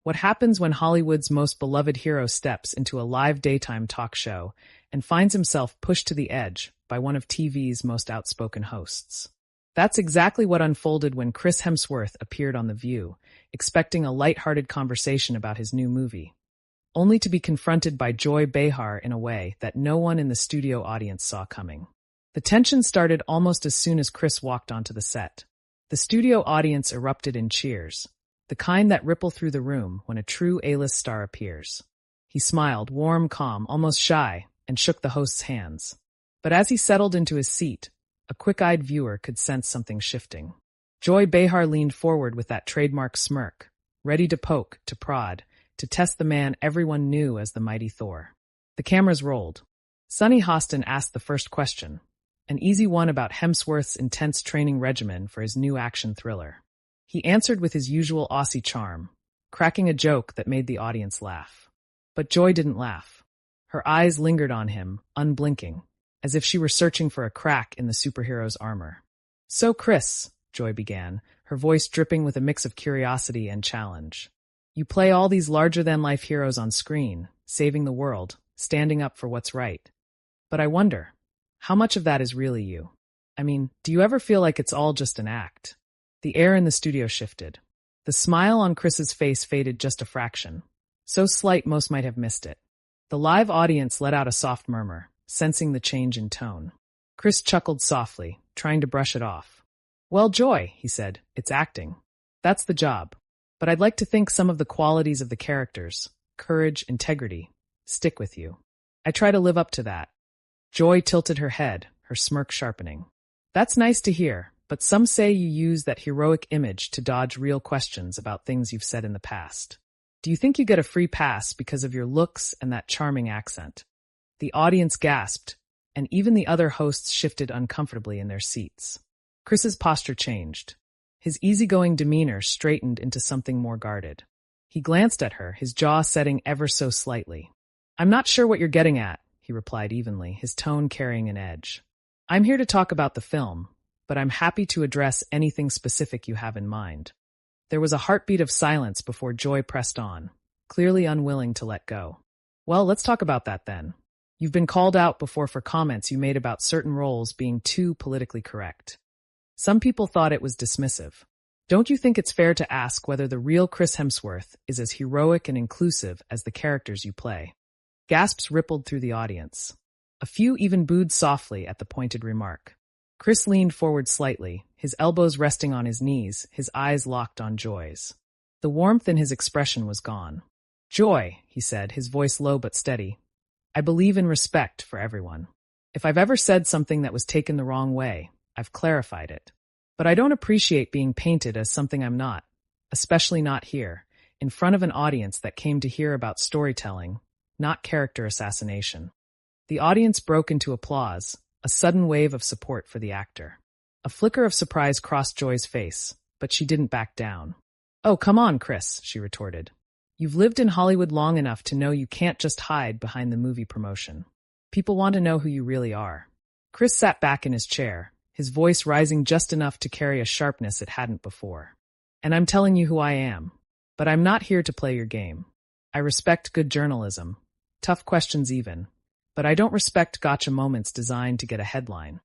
What happens when Hollywood's most beloved hero steps into a live daytime talk show and finds himself pushed to the edge by one of TV's most outspoken hosts? That's exactly what unfolded when Chris Hemsworth appeared on The View, expecting a light-hearted conversation about his new movie, only to be confronted by Joy Behar in a way that no one in the studio audience saw coming. The tension started almost as soon as Chris walked onto the set. The studio audience erupted in cheers, the kind that ripple through the room when a true A-list star appears. He smiled, warm, calm, almost shy, and shook the host's hands. But as he settled into his seat, a quick-eyed viewer could sense something shifting. Joy Behar leaned forward with that trademark smirk, ready to poke, to prod, to test the man everyone knew as the mighty Thor. The cameras rolled. Sonny Hostin asked the first question, an easy one about Hemsworth's intense training regimen for his new action thriller. He answered with his usual Aussie charm, cracking a joke that made the audience laugh. But Joy didn't laugh. Her eyes lingered on him, unblinking, as if she were searching for a crack in the superhero's armor. "So, Chris," Joy began, her voice dripping with a mix of curiosity and challenge. "You play all these larger-than-life heroes on screen, saving the world, standing up for what's right. But I wonder, how much of that is really you? I mean, do you ever feel like it's all just an act?" The air in the studio shifted. The smile on Chris's face faded just a fraction, so slight most might have missed it. The live audience let out a soft murmur, sensing the change in tone. Chris chuckled softly, trying to brush it off. "Well, Joy," he said, "it's acting. That's the job. But I'd like to think some of the qualities of the characters, courage, integrity, stick with you. I try to live up to that." Joy tilted her head, her smirk sharpening. "That's nice to hear, but some say you use that heroic image to dodge real questions about things you've said in the past. Do you think you get a free pass because of your looks and that charming accent?" The audience gasped, and even the other hosts shifted uncomfortably in their seats. Chris's posture changed. His easygoing demeanor straightened into something more guarded. He glanced at her, his jaw setting ever so slightly. "I'm not sure what you're getting at," he replied evenly, his tone carrying an edge. "I'm here to talk about the film, but I'm happy to address anything specific you have in mind." There was a heartbeat of silence before Joy pressed on, clearly unwilling to let go. "Well, let's talk about that then. You've been called out before for comments you made about certain roles being too politically correct. Some people thought it was dismissive. Don't you think it's fair to ask whether the real Chris Hemsworth is as heroic and inclusive as the characters you play?" Gasps rippled through the audience. A few even booed softly at the pointed remark. Chris leaned forward slightly, his elbows resting on his knees, his eyes locked on Joy's. The warmth in his expression was gone. "Joy," he said, his voice low but steady, "I believe in respect for everyone. If I've ever said something that was taken the wrong way, I've clarified it. But I don't appreciate being painted as something I'm not, especially not here, in front of an audience that came to hear about storytelling, not character assassination." The audience broke into applause, a sudden wave of support for the actor. A flicker of surprise crossed Joy's face, but she didn't back down. "Oh, come on, Chris," she retorted. "You've lived in Hollywood long enough to know you can't just hide behind the movie promotion. People want to know who you really are." Chris sat back in his chair, his voice rising just enough to carry a sharpness it hadn't before. "And I'm telling you who I am. But I'm not here to play your game. I respect good journalism, tough questions even, but I don't respect gotcha moments designed to get a headline."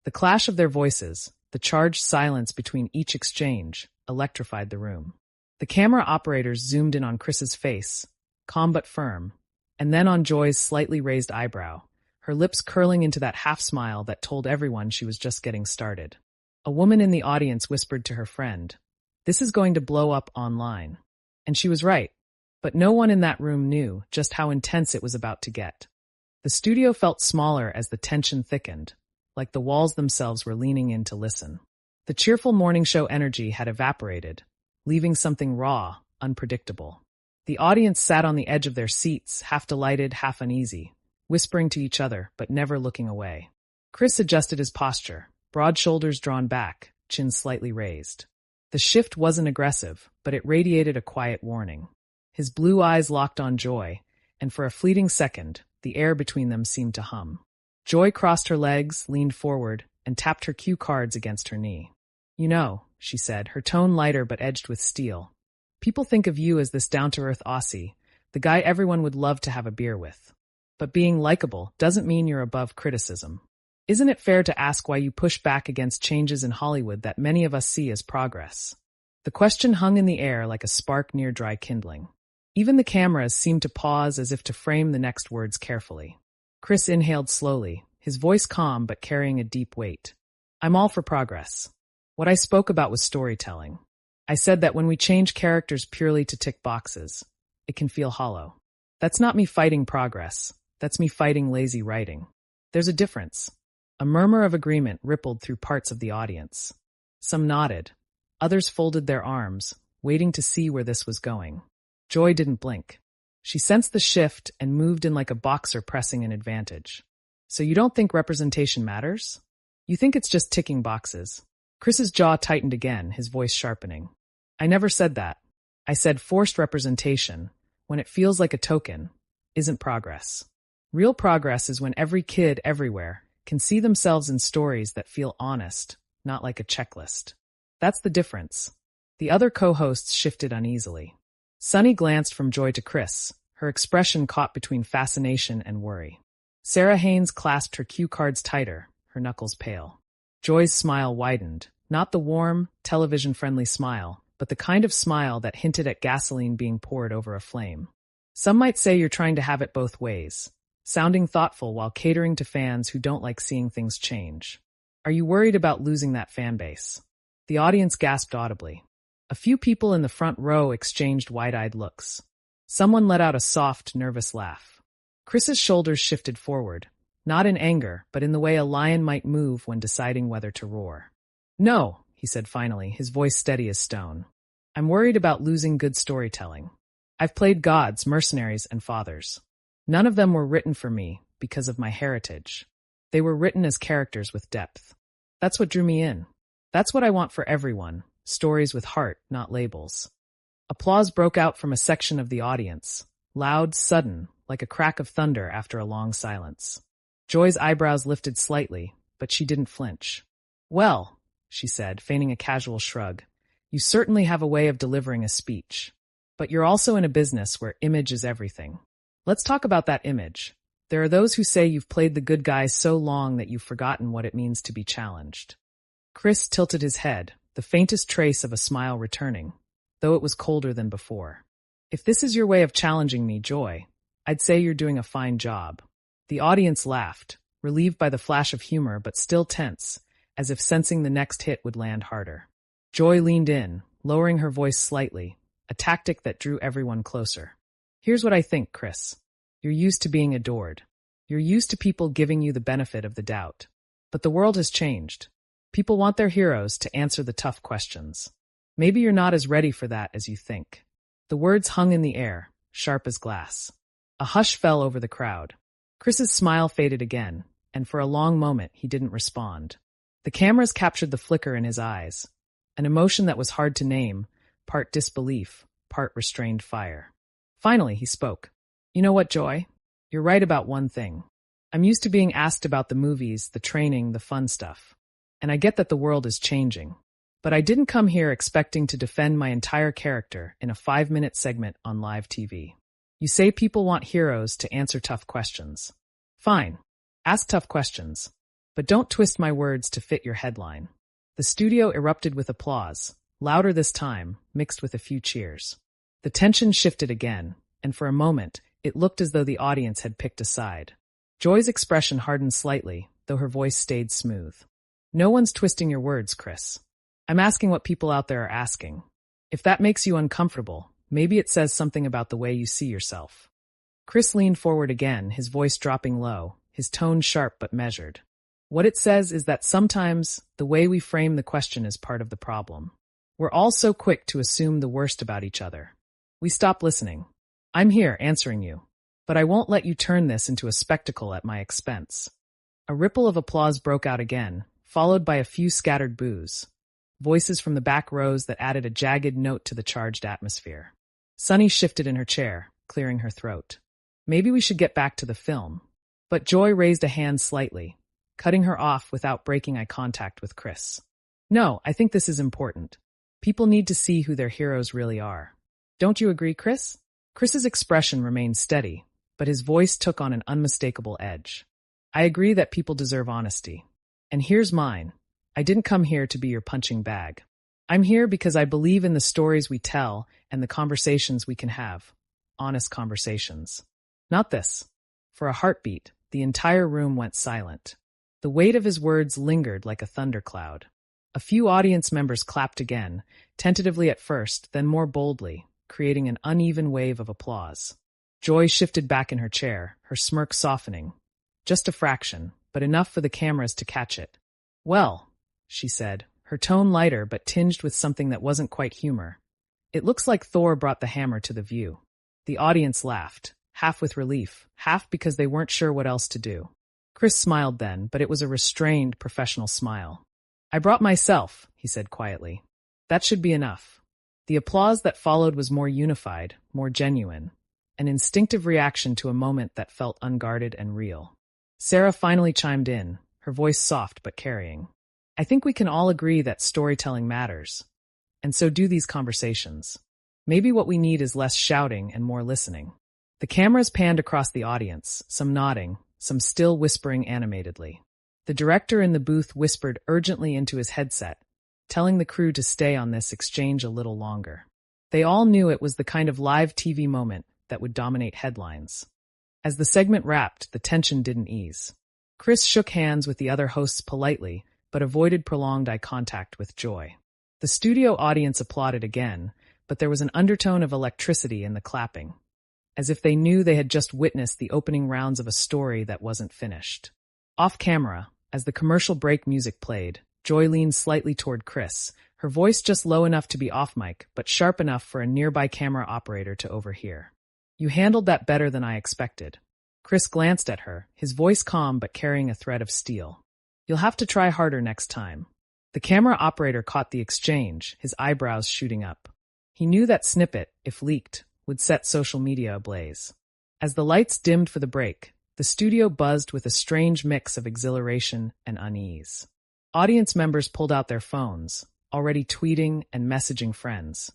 The clash of their voices, the charged silence between each exchange, electrified the room. The camera operators zoomed in on Chris's face, calm but firm, and then on Joy's slightly raised eyebrow, her lips curling into that half-smile that told everyone she was just getting started. A woman in the audience whispered to her friend, "This is going to blow up online." And she was right, but no one in that room knew just how intense it was about to get. The studio felt smaller as the tension thickened, like the walls themselves were leaning in to listen. The cheerful morning show energy had evaporated, leaving something raw, unpredictable. The audience sat on the edge of their seats, half delighted, half uneasy, whispering to each other but never looking away. Chris adjusted his posture, broad shoulders drawn back, chin slightly raised. The shift wasn't aggressive, but it radiated a quiet warning. His blue eyes locked on Joy, and for a fleeting second, the air between them seemed to hum. Joy crossed her legs, leaned forward, and tapped her cue cards against her knee. "You know," she said, her tone lighter but edged with steel, People think of you as this down-to-earth Aussie, the guy everyone would love to have a beer with. But being likable doesn't mean you're above criticism. Isn't it fair to ask why you push back against changes in Hollywood that many of us see as progress? The question hung in the air like a spark near dry kindling. Even the cameras seemed to pause as if to frame the next words carefully. Chris inhaled slowly, his voice calm but carrying a deep weight. I'm all for progress. What I spoke about was storytelling. I said that when we change characters purely to tick boxes, it can feel hollow. That's not me fighting progress. That's me fighting lazy writing. There's a difference. A murmur of agreement rippled through parts of the audience. Some nodded. Others folded their arms, waiting to see where this was going. Joy didn't blink. She sensed the shift and moved in like a boxer pressing an advantage. So you don't think representation matters? You think it's just ticking boxes? Chris's jaw tightened again, his voice sharpening. I never said that. I said forced representation, when it feels like a token, isn't progress. Real progress is when every kid everywhere can see themselves in stories that feel honest, not like a checklist. That's the difference. The other co-hosts shifted uneasily. Sunny glanced from Joy to Chris, her expression caught between fascination and worry. Sarah Haynes clasped her cue cards tighter, her knuckles pale. Joy's smile widened, not the warm, television-friendly smile, but the kind of smile that hinted at gasoline being poured over a flame. Some might say you're trying to have it both ways, sounding thoughtful while catering to fans who don't like seeing things change. Are you worried about losing that fan base? The audience gasped audibly. A few people in the front row exchanged wide-eyed looks. Someone let out a soft, nervous laugh. Chris's shoulders shifted forward, not in anger, but in the way a lion might move when deciding whether to roar. No, he said finally, his voice steady as stone. I'm worried about losing good storytelling. I've played gods, mercenaries, and fathers. None of them were written for me because of my heritage. They were written as characters with depth. That's what drew me in. That's what I want for everyone, stories with heart, not labels. Applause broke out from a section of the audience, loud, sudden, like a crack of thunder after a long silence. Joy's eyebrows lifted slightly, but she didn't flinch. Well, she said, feigning a casual shrug, you certainly have a way of delivering a speech. But you're also in a business where image is everything. Let's talk about that image. There are those who say you've played the good guy so long that you've forgotten what it means to be challenged. Chris tilted his head, the faintest trace of a smile returning, though it was colder than before. If this is your way of challenging me, Joy, I'd say you're doing a fine job. The audience laughed, relieved by the flash of humor but still tense, as if sensing the next hit would land harder. Joy leaned in, lowering her voice slightly, a tactic that drew everyone closer. Here's what I think, Chris. You're used to being adored. You're used to people giving you the benefit of the doubt. But the world has changed. People want their heroes to answer the tough questions. Maybe you're not as ready for that as you think. The words hung in the air, sharp as glass. A hush fell over the crowd. Chris's smile faded again, and for a long moment he didn't respond. The cameras captured the flicker in his eyes, an emotion that was hard to name, part disbelief, part restrained fire. Finally, he spoke. You know what, Joy? You're right about one thing. I'm used to being asked about the movies, the training, the fun stuff. And I get that the world is changing. But I didn't come here expecting to defend my entire character in a 5-minute segment on live TV. You say people want heroes to answer tough questions. Fine. Ask tough questions. But don't twist my words to fit your headline. The studio erupted with applause, louder this time, mixed with a few cheers. The tension shifted again, and for a moment, it looked as though the audience had picked a side. Joy's expression hardened slightly, though her voice stayed smooth. No one's twisting your words, Chris. I'm asking what people out there are asking. If that makes you uncomfortable, maybe it says something about the way you see yourself. Chris leaned forward again, his voice dropping low, his tone sharp but measured. What it says is that sometimes the way we frame the question is part of the problem. We're all so quick to assume the worst about each other. We stop listening. I'm here answering you, but I won't let you turn this into a spectacle at my expense. A ripple of applause broke out again, followed by a few scattered boos. Voices from the back rows that added a jagged note to the charged atmosphere. Sunny shifted in her chair, clearing her throat. Maybe we should get back to the film. But Joy raised a hand slightly, cutting her off without breaking eye contact with Chris. No, I think this is important. People need to see who their heroes really are. Don't you agree, Chris? Chris's expression remained steady, but his voice took on an unmistakable edge. I agree that people deserve honesty. And here's mine. I didn't come here to be your punching bag. I'm here because I believe in the stories we tell and the conversations we can have. Honest conversations. Not this. For a heartbeat, the entire room went silent. The weight of his words lingered like a thundercloud. A few audience members clapped again, tentatively at first, then more boldly, creating an uneven wave of applause. Joy shifted back in her chair, her smirk softening. Just a fraction, but enough for the cameras to catch it. Well, she said, her tone lighter but tinged with something that wasn't quite humor. It looks like Thor brought the hammer to the View. The audience laughed, half with relief, half because they weren't sure what else to do. Chris smiled then, but it was a restrained, professional smile. I brought myself, he said quietly. That should be enough. The applause that followed was more unified, more genuine, an instinctive reaction to a moment that felt unguarded and real. Sarah finally chimed in, her voice soft but carrying. I think we can all agree that storytelling matters. And so do these conversations. Maybe what we need is less shouting and more listening. The cameras panned across the audience, some nodding, some still whispering animatedly. The director in the booth whispered urgently into his headset, telling the crew to stay on this exchange a little longer. They all knew it was the kind of live TV moment that would dominate headlines. As the segment wrapped, the tension didn't ease. Chris shook hands with the other hosts politely, but avoided prolonged eye contact with Joy. The studio audience applauded again, but there was an undertone of electricity in the clapping, as if they knew they had just witnessed the opening rounds of a story that wasn't finished. Off camera, as the commercial break music played, Joy leaned slightly toward Chris, her voice just low enough to be off mic, but sharp enough for a nearby camera operator to overhear. You handled that better than I expected. Chris glanced at her, his voice calm but carrying a thread of steel. You'll have to try harder next time. The camera operator caught the exchange, his eyebrows shooting up. He knew that snippet, if leaked, would set social media ablaze. As the lights dimmed for the break, the studio buzzed with a strange mix of exhilaration and unease. Audience members pulled out their phones, already tweeting and messaging friends.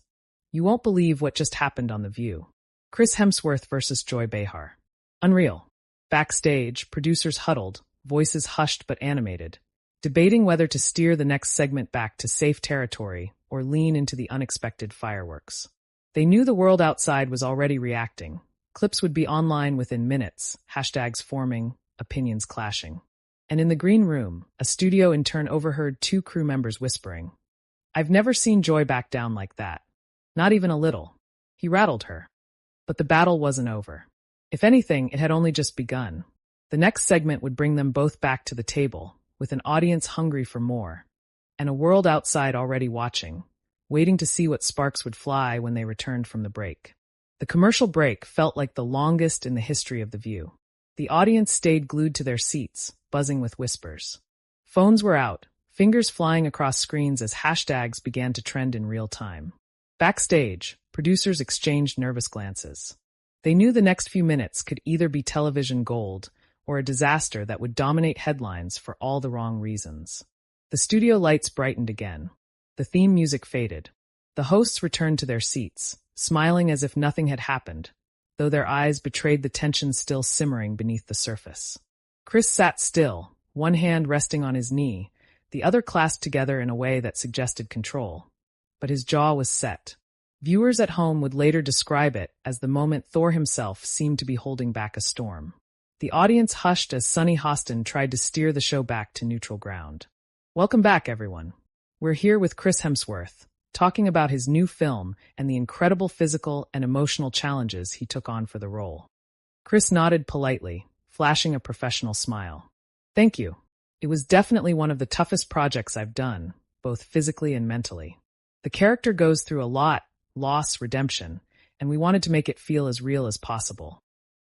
You won't believe what just happened on The View. Chris Hemsworth versus Joy Behar. Unreal. Backstage, producers huddled, voices hushed but animated, debating whether to steer the next segment back to safe territory or lean into the unexpected fireworks. They knew the world outside was already reacting. Clips would be online within minutes, hashtags forming, opinions clashing. And in the green room, a studio intern overheard two crew members whispering, I've never seen Joy back down like that. Not even a little. He rattled her. But the battle wasn't over. If anything, it had only just begun. The next segment would bring them both back to the table, with an audience hungry for more, and a world outside already watching, waiting to see what sparks would fly when they returned from the break. The commercial break felt like the longest in the history of The View. The audience stayed glued to their seats, buzzing with whispers. Phones were out, fingers flying across screens as hashtags began to trend in real time. Backstage, producers exchanged nervous glances. They knew the next few minutes could either be television gold or a disaster that would dominate headlines for all the wrong reasons. The studio lights brightened again. The theme music faded. The hosts returned to their seats, smiling as if nothing had happened, though their eyes betrayed the tension still simmering beneath the surface. Chris sat still, one hand resting on his knee, the other clasped together in a way that suggested control. But his jaw was set. Viewers at home would later describe it as the moment Thor himself seemed to be holding back a storm. The audience hushed as Sunny Hostin tried to steer the show back to neutral ground. Welcome back, everyone. We're here with Chris Hemsworth, talking about his new film and the incredible physical and emotional challenges he took on for the role. Chris nodded politely, flashing a professional smile. Thank you. It was definitely one of the toughest projects I've done, both physically and mentally. The character goes through a lot, loss, redemption, and we wanted to make it feel as real as possible.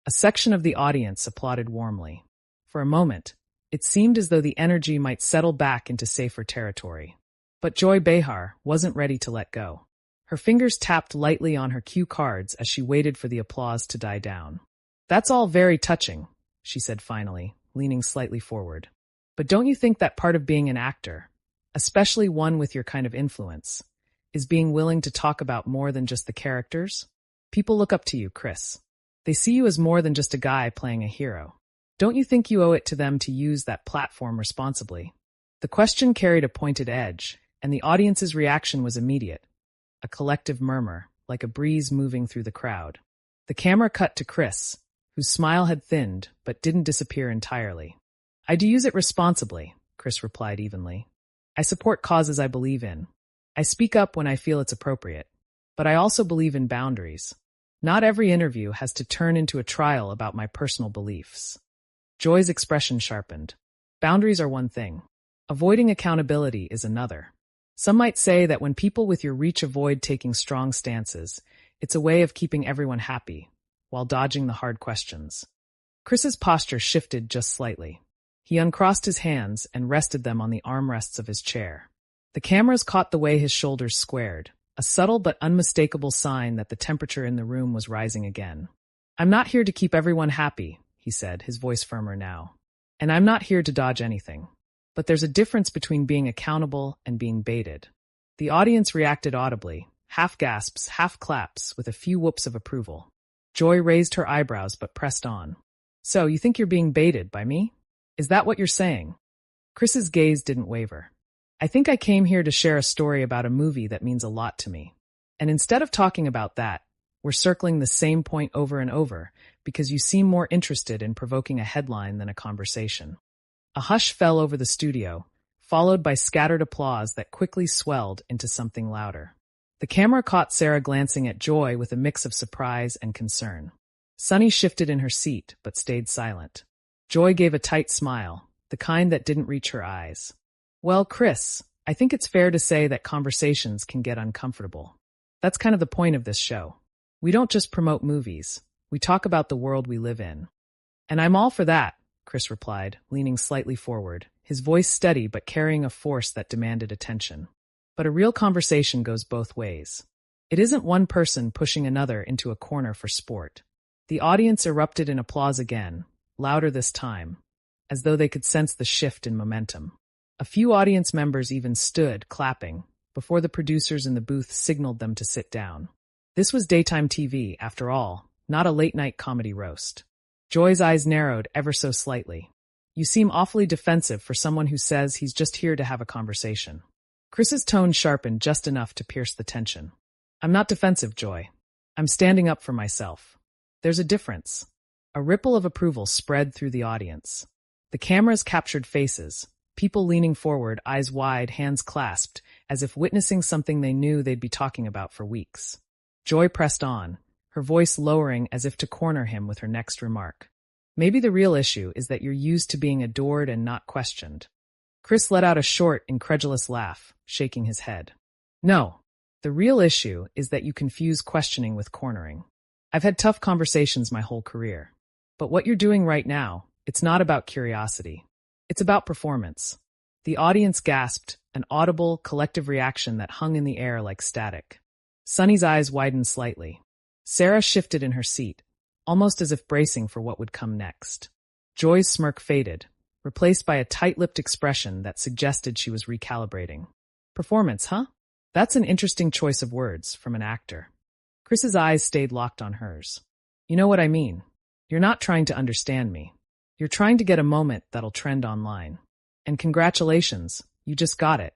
A section of the audience applauded warmly. For a moment, it seemed as though the energy might settle back into safer territory. But Joy Behar wasn't ready to let go. Her fingers tapped lightly on her cue cards as she waited for the applause to die down. That's all very touching, she said finally, leaning slightly forward. But don't you think that part of being an actor, especially one with your kind of influence, Is being willing to talk about more than just the characters? People look up to you, Chris. They see you as more than just a guy playing a hero. Don't you think you owe it to them to use that platform responsibly? The question carried a pointed edge, and the audience's reaction was immediate. A collective murmur, like a breeze moving through the crowd. The camera cut to Chris, whose smile had thinned but didn't disappear entirely. I do use it responsibly, Chris replied evenly. I support causes I believe in. I speak up when I feel it's appropriate. But I also believe in boundaries. Not every interview has to turn into a trial about my personal beliefs. Joy's expression sharpened. Boundaries are one thing. Avoiding accountability is another. Some might say that when people with your reach avoid taking strong stances, it's a way of keeping everyone happy, while dodging the hard questions. Chris's posture shifted just slightly. He uncrossed his hands and rested them on the armrests of his chair. The cameras caught the way his shoulders squared, a subtle but unmistakable sign that the temperature in the room was rising again. I'm not here to keep everyone happy, he said, his voice firmer now. And I'm not here to dodge anything. But there's a difference between being accountable and being baited. The audience reacted audibly, half gasps, half claps, with a few whoops of approval. Joy raised her eyebrows but pressed on. So, you think you're being baited by me? Is that what you're saying? Chris's gaze didn't waver. I think I came here to share a story about a movie that means a lot to me. And instead of talking about that, we're circling the same point over and over because you seem more interested in provoking a headline than a conversation. A hush fell over the studio, followed by scattered applause that quickly swelled into something louder. The camera caught Sarah glancing at Joy with a mix of surprise and concern. Sunny shifted in her seat but stayed silent. Joy gave a tight smile, the kind that didn't reach her eyes. Well, Chris, I think it's fair to say that conversations can get uncomfortable. That's kind of the point of this show. We don't just promote movies. We talk about the world we live in. And I'm all for that, Chris replied, leaning slightly forward, his voice steady but carrying a force that demanded attention. But a real conversation goes both ways. It isn't one person pushing another into a corner for sport. The audience erupted in applause again, louder this time, as though they could sense the shift in momentum. A few audience members even stood, clapping, before the producers in the booth signaled them to sit down. This was daytime TV, after all, not a late-night comedy roast. Joy's eyes narrowed ever so slightly. You seem awfully defensive for someone who says he's just here to have a conversation. Chris's tone sharpened just enough to pierce the tension. I'm not defensive, Joy. I'm standing up for myself. There's a difference. A ripple of approval spread through the audience. The cameras captured faces, people leaning forward, eyes wide, hands clasped, as if witnessing something they knew they'd be talking about for weeks. Joy pressed on, her voice lowering as if to corner him with her next remark. Maybe the real issue is that you're used to being adored and not questioned. Chris let out a short, incredulous laugh, shaking his head. No, the real issue is that you confuse questioning with cornering. I've had tough conversations my whole career. But what you're doing right now, it's not about curiosity. It's about performance. The audience gasped, an audible, collective reaction that hung in the air like static. Sunny's eyes widened slightly. Sarah shifted in her seat, almost as if bracing for what would come next. Joy's smirk faded, replaced by a tight-lipped expression that suggested she was recalibrating. Performance, huh? That's an interesting choice of words from an actor. Chris's eyes stayed locked on hers. You know what I mean. You're not trying to understand me. You're trying to get a moment that'll trend online. And congratulations, you just got it.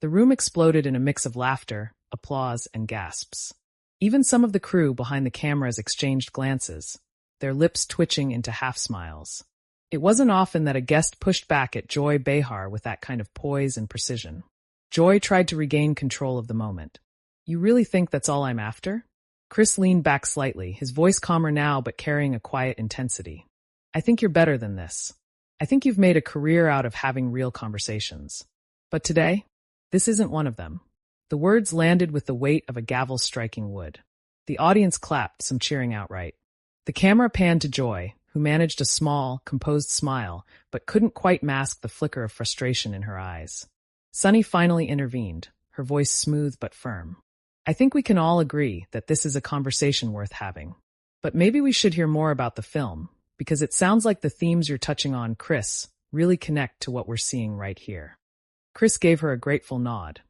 The room exploded in a mix of laughter, applause, and gasps. Even some of the crew behind the cameras exchanged glances, their lips twitching into half-smiles. It wasn't often that a guest pushed back at Joy Behar with that kind of poise and precision. Joy tried to regain control of the moment. You really think that's all I'm after? Chris leaned back slightly, his voice calmer now but carrying a quiet intensity. I think you're better than this. I think you've made a career out of having real conversations. But today, this isn't one of them. The words landed with the weight of a gavel striking wood. The audience clapped, some cheering outright. The camera panned to Joy, who managed a small, composed smile, but couldn't quite mask the flicker of frustration in her eyes. Sunny finally intervened, her voice smooth but firm. I think we can all agree that this is a conversation worth having. But maybe we should hear more about the film, because it sounds like the themes you're touching on, Chris, really connect to what we're seeing right here. Chris gave her a grateful nod.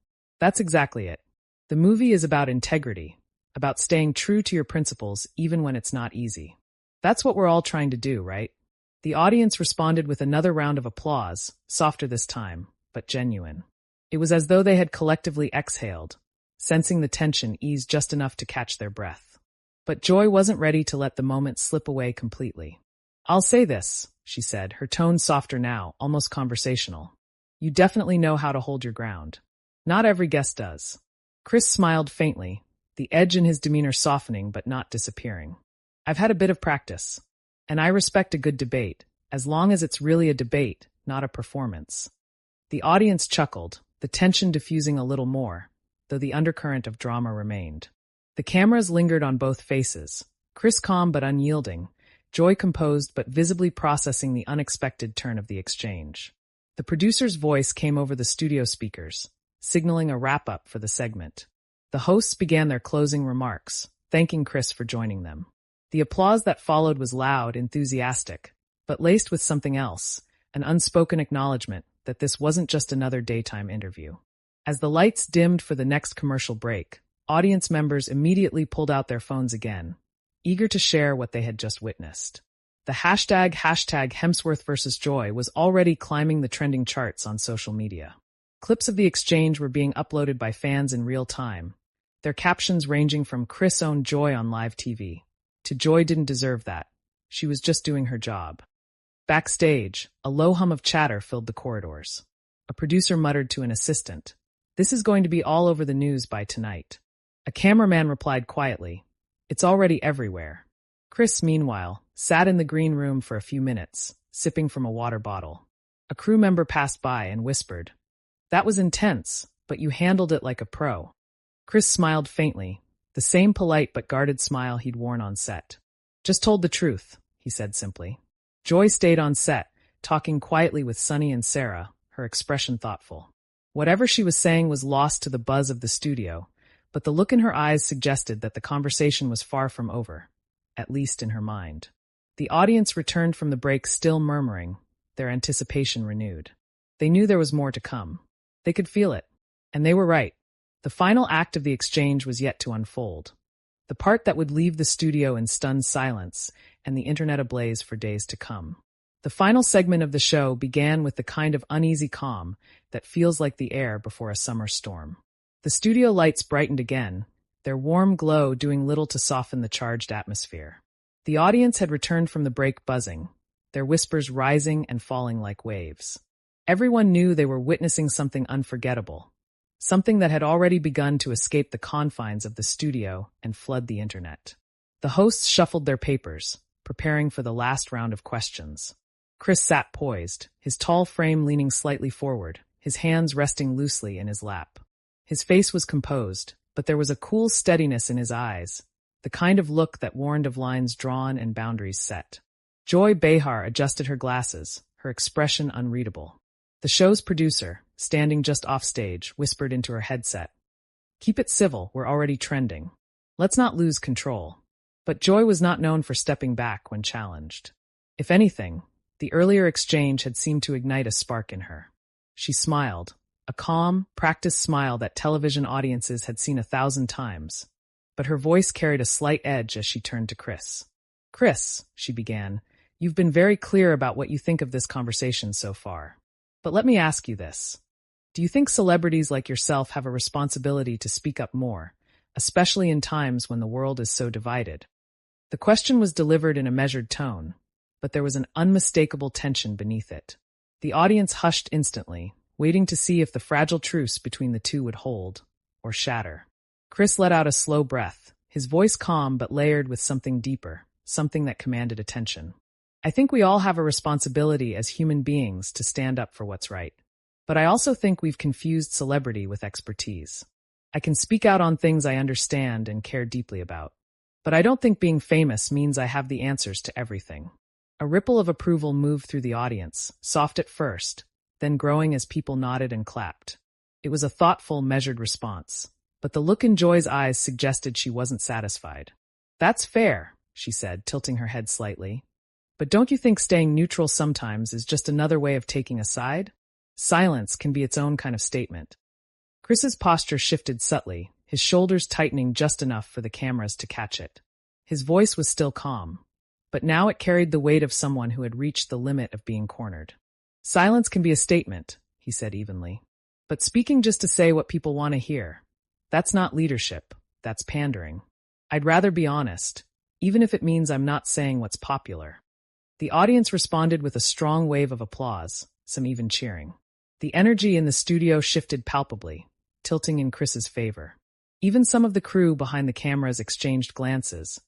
That's exactly it. The movie is about integrity, about staying true to your principles even when it's not easy. That's what we're all trying to do, right? The audience responded with another round of applause, softer this time, but genuine. It was as though they had collectively exhaled, sensing the tension ease just enough to catch their breath. But Joy wasn't ready to let the moment slip away completely. "I'll say this," she said, her tone softer now, almost conversational. "You definitely know how to hold your ground. Not every guest does." Chris smiled faintly, the edge in his demeanor softening but not disappearing. "I've had a bit of practice, and I respect a good debate, as long as it's really a debate, not a performance." The audience chuckled, the tension diffusing a little more, though the undercurrent of drama remained. The cameras lingered on both faces, Chris calm but unyielding, Joy composed but visibly processing the unexpected turn of the exchange. The producer's voice came over the studio speakers, signaling a wrap-up for the segment. The hosts began their closing remarks, thanking Chris for joining them. The applause that followed was loud, enthusiastic, but laced with something else, an unspoken acknowledgement that this wasn't just another daytime interview. As the lights dimmed for the next commercial break, audience members immediately pulled out their phones again, eager to share what they had just witnessed. The hashtag Hemsworth versus Joy was already climbing the trending charts on social media. Clips of the exchange were being uploaded by fans in real time, their captions ranging from "Chris owned Joy on live TV" to "Joy didn't deserve that. She was just doing her job." Backstage, a low hum of chatter filled the corridors. A producer muttered to an assistant, "This is going to be all over the news by tonight." A cameraman replied quietly, "It's already everywhere." Chris, meanwhile, sat in the green room for a few minutes, sipping from a water bottle. A crew member passed by and whispered, "That was intense, but you handled it like a pro." Chris smiled faintly, the same polite but guarded smile he'd worn on set. "Just told the truth," he said simply. Joy stayed on set, talking quietly with Sunny and Sarah, her expression thoughtful. Whatever she was saying was lost to the buzz of the studio, but the look in her eyes suggested that the conversation was far from over, at least in her mind. The audience returned from the break still murmuring, their anticipation renewed. They knew there was more to come. They could feel it. And they were right. The final act of the exchange was yet to unfold. The part that would leave the studio in stunned silence and the internet ablaze for days to come. The final segment of the show began with the kind of uneasy calm that feels like the air before a summer storm. The studio lights brightened again, their warm glow doing little to soften the charged atmosphere. The audience had returned from the break buzzing, their whispers rising and falling like waves. Everyone knew they were witnessing something unforgettable, something that had already begun to escape the confines of the studio and flood the internet. The hosts shuffled their papers, preparing for the last round of questions. Chris sat poised, his tall frame leaning slightly forward, his hands resting loosely in his lap. His face was composed, but there was a cool steadiness in his eyes, the kind of look that warned of lines drawn and boundaries set. Joy Behar adjusted her glasses, her expression unreadable. The show's producer, standing just off stage, whispered into her headset, "Keep it civil, we're already trending. Let's not lose control." But Joy was not known for stepping back when challenged. If anything, the earlier exchange had seemed to ignite a spark in her. She smiled, a calm, practiced smile that television audiences had seen 1,000 times. But her voice carried a slight edge as she turned to Chris. "Chris," she began, "you've been very clear about what you think of this conversation so far. But let me ask you this. Do you think celebrities like yourself have a responsibility to speak up more, especially in times when the world is so divided?" The question was delivered in a measured tone, but there was an unmistakable tension beneath it. The audience hushed instantly, waiting to see if the fragile truce between the two would hold, or shatter. Chris let out a slow breath, his voice calm but layered with something deeper, something that commanded attention. "I think we all have a responsibility as human beings to stand up for what's right. But I also think we've confused celebrity with expertise. I can speak out on things I understand and care deeply about. But I don't think being famous means I have the answers to everything." A ripple of approval moved through the audience, soft at first, then growing as people nodded and clapped. It was a thoughtful, measured response, but the look in Joy's eyes suggested she wasn't satisfied. "That's fair," she said, tilting her head slightly. "But don't you think staying neutral sometimes is just another way of taking a side? Silence can be its own kind of statement." Chris's posture shifted subtly, his shoulders tightening just enough for the cameras to catch it. His voice was still calm, but now it carried the weight of someone who had reached the limit of being cornered. Silence can be a statement, he said evenly. But speaking just to say what people want to hear, that's not leadership, that's pandering. I'd rather be honest, even if it means I'm not saying what's popular. The audience responded with a strong wave of applause, some even cheering. The energy in the studio shifted palpably, tilting in Chris's favor. Even some of the crew behind the cameras exchanged glances,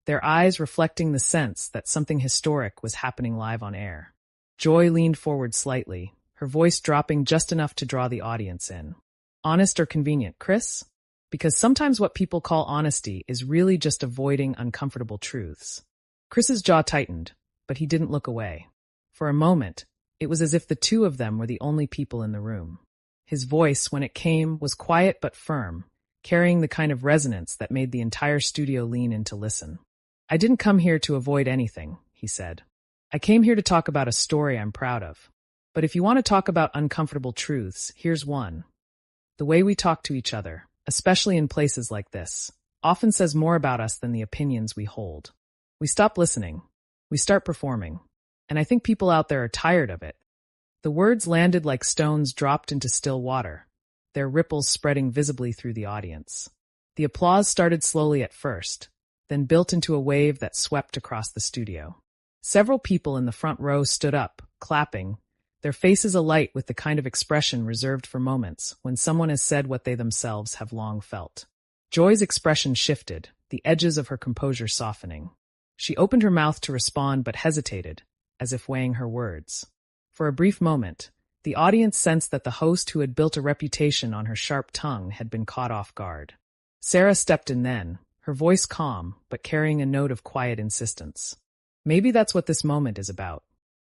their eyes reflecting the sense that something historic was happening live on air. Joy leaned forward slightly, her voice dropping just enough to draw the audience in. Honest or convenient, Chris? Because sometimes what people call honesty is really just avoiding uncomfortable truths. Chris's jaw tightened, but he didn't look away. For a moment, it was as if the two of them were the only people in the room. His voice, when it came, was quiet but firm, carrying the kind of resonance that made the entire studio lean in to listen. I didn't come here to avoid anything, he said. I came here to talk about a story I'm proud of. But if you want to talk about uncomfortable truths, here's one. The way we talk to each other, especially in places like this, often says more about us than the opinions we hold. We stop listening. We start performing. And I think people out there are tired of it. The words landed like stones dropped into still water, their ripples spreading visibly through the audience. The applause started slowly at first, then built into a wave that swept across the studio. Several people in the front row stood up, clapping, their faces alight with the kind of expression reserved for moments when someone has said what they themselves have long felt. Joy's expression shifted, the edges of her composure softening. She opened her mouth to respond but hesitated, as if weighing her words. For a brief moment, the audience sensed that the host who had built a reputation on her sharp tongue had been caught off guard. Sarah stepped in then, her voice calm but carrying a note of quiet insistence. Maybe that's what this moment is about.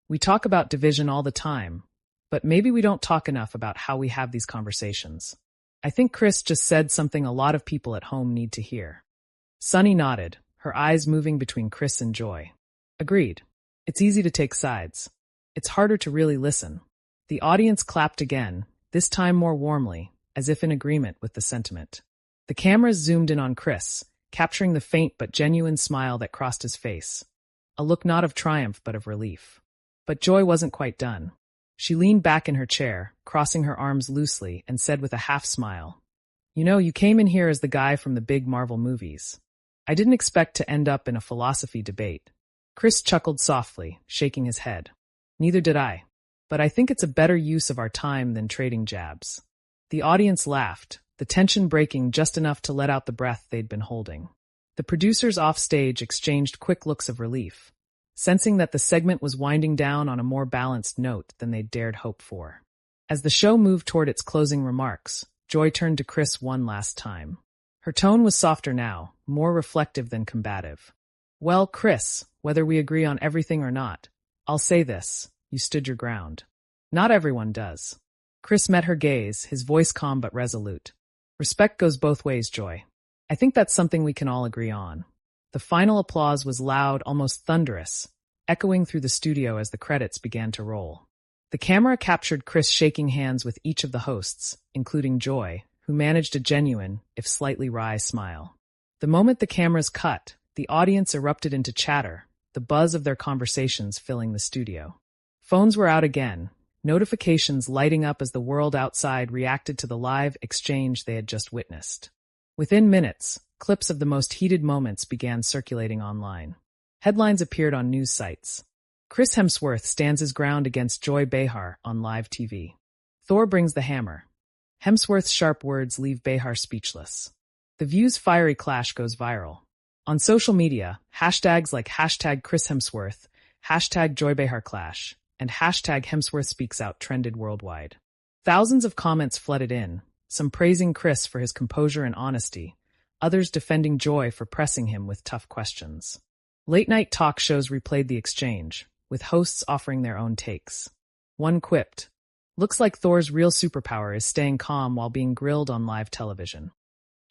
We talk about division all the time, but maybe we don't talk enough about how we have these conversations. I think Chris just said something a lot of people at home need to hear. Sunny nodded, her eyes moving between Chris and Joy. Agreed. It's easy to take sides. It's harder to really listen. The audience clapped again, this time more warmly, as if in agreement with the sentiment. The cameras zoomed in on Chris, capturing the faint but genuine smile that crossed his face. A look not of triumph but of relief. But Joy wasn't quite done. She leaned back in her chair, crossing her arms loosely, and said with a half-smile, "You know, you came in here as the guy from the big Marvel movies. I didn't expect to end up in a philosophy debate." Chris chuckled softly, shaking his head. "Neither did I. But I think it's a better use of our time than trading jabs." The audience laughed, the tension breaking just enough to let out the breath they'd been holding. The producers offstage exchanged quick looks of relief, sensing that the segment was winding down on a more balanced note than they'd dared hope for. As the show moved toward its closing remarks, Joy turned to Chris one last time. Her tone was softer now, more reflective than combative. "Well, Chris, whether we agree on everything or not, I'll say this, you stood your ground. Not everyone does." Chris met her gaze, his voice calm but resolute. "Respect goes both ways, Joy. I think that's something we can all agree on." The final applause was loud, almost thunderous, echoing through the studio as the credits began to roll. The camera captured Chris shaking hands with each of the hosts, including Joy, who managed a genuine, if slightly wry smile. The moment the cameras cut, the audience erupted into chatter, the buzz of their conversations filling the studio. Phones were out again, notifications lighting up as the world outside reacted to the live exchange they had just witnessed. Within minutes, clips of the most heated moments began circulating online. Headlines appeared on news sites. Chris Hemsworth stands his ground against Joy Behar on live TV. Thor brings the hammer. Hemsworth's sharp words leave Behar speechless. The View's fiery clash goes viral. On social media, hashtags like hashtag Chris Hemsworth, hashtag Joy Behar clash, and hashtag Hemsworth speaks out trended worldwide. Thousands of comments flooded in, some praising Chris for his composure and honesty, others defending Joy for pressing him with tough questions. Late-night talk shows replayed the exchange, with hosts offering their own takes. One quipped, "Looks like Thor's real superpower is staying calm while being grilled on live television."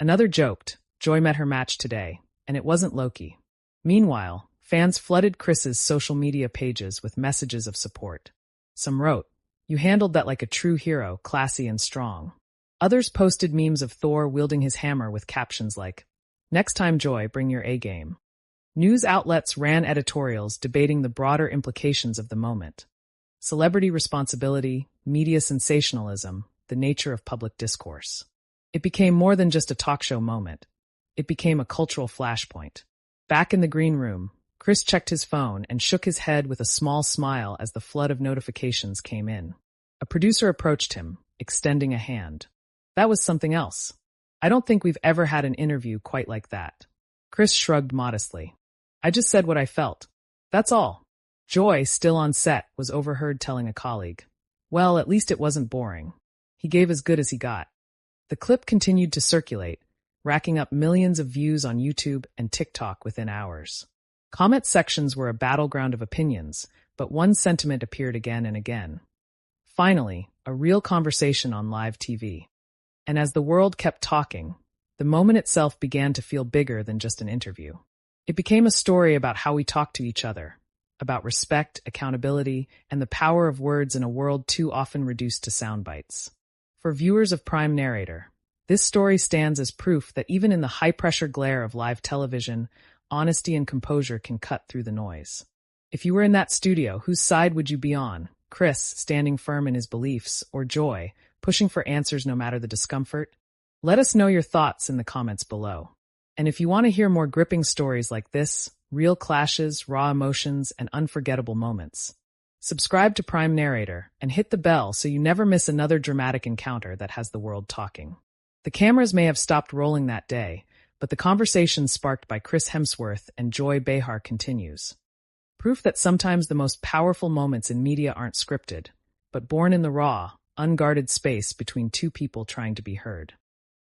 Another joked, "Joy met her match today, and it wasn't Loki." Meanwhile, fans flooded Chris's social media pages with messages of support. Some wrote, "You handled that like a true hero, classy and strong." Others posted memes of Thor wielding his hammer with captions like, "Next time, Joy, bring your A game." News outlets ran editorials debating the broader implications of the moment. Celebrity responsibility, media sensationalism, the nature of public discourse. It became more than just a talk show moment. It became a cultural flashpoint. Back in the green room, Chris checked his phone and shook his head with a small smile as the flood of notifications came in. A producer approached him, extending a hand. That was something else. "I don't think we've ever had an interview quite like that." Chris shrugged modestly. "I just said what I felt. That's all." Joy, still on set, was overheard telling a colleague, "Well, at least it wasn't boring. He gave as good as he got." The clip continued to circulate, racking up millions of views on YouTube and TikTok within hours. Comment sections were a battleground of opinions, but one sentiment appeared again and again. Finally, a real conversation on live TV. And as the world kept talking, the moment itself began to feel bigger than just an interview. It became a story about how we talk to each other, about respect, accountability, and the power of words in a world too often reduced to sound bites. For viewers of Prime Narrator, this story stands as proof that even in the high-pressure glare of live television, honesty and composure can cut through the noise. If you were in that studio, whose side would you be on? Chris, standing firm in his beliefs, or Joy, pushing for answers no matter the discomfort? Let us know your thoughts in the comments below. And if you want to hear more gripping stories like this, real clashes, raw emotions, and unforgettable moments, subscribe to Prime Narrator and hit the bell so you never miss another dramatic encounter that has the world talking. The cameras may have stopped rolling that day, but the conversation sparked by Chris Hemsworth and Joy Behar continues. Proof that sometimes the most powerful moments in media aren't scripted, but born in the raw, unguarded space between two people trying to be heard.